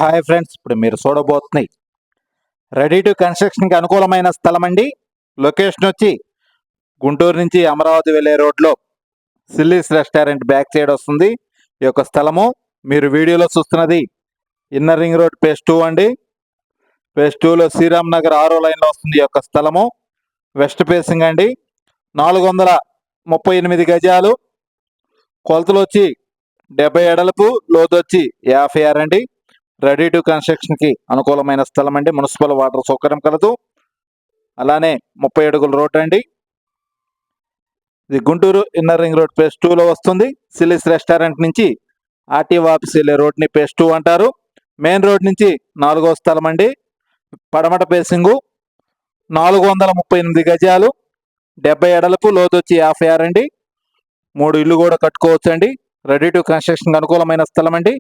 Hi friends, ఇప్పుడు మీరు చూడబోతున్నాయి ready to కన్స్ట్రక్షన్కి అనుకూలమైన స్థలం అండి. లొకేషన్ వచ్చి గుంటూరు నుంచి అమరావతి వెళ్ళే రోడ్లో సిల్లీస్ రెస్టారెంట్ బ్యాక్ సైడ్ వస్తుంది ఈ యొక్క స్థలము. మీరు వీడియోలో చూస్తున్నది ఇన్నర్ రింగ్ రోడ్ ఫేజ్ 2 అండి. ఫేజ్ 2లో శ్రీరామ్ నగర్ 6వ లైన్లో వస్తుంది ఈ యొక్క స్థలము. వెస్ట్ ఫేసింగ్ అండి. 438 గజాలు. కొలతలు వచ్చి 70 ఎడలపు, లోతు వచ్చి 56 అండి. రెడీ టు కన్స్ట్రక్షన్కి అనుకూలమైన స్థలం అండి. మున్సిపల్ వాటర్ సౌకర్యం కలదు. అలానే 30 అడుగుల రోడ్ అండి. ఇది Guntur inner ring road phase 2లో వస్తుంది. సిల్లీస్ రెస్టారెంట్ నుంచి ఆర్టీఓ ఆఫీస్ వెళ్ళే రోడ్ని ఫేజ్ 2 అంటారు. మెయిన్ రోడ్ నుంచి 4వ స్థలం అండి. పడమట ఫేసింగు. 438 గజాలు, 70 ఎడలపు, లోతు వచ్చి 56 అండి. 3 ఇల్లు కూడా కట్టుకోవచ్చు అండి. రెడీ టు కన్స్ట్రక్షన్కి అనుకూలమైన స్థలం అండి.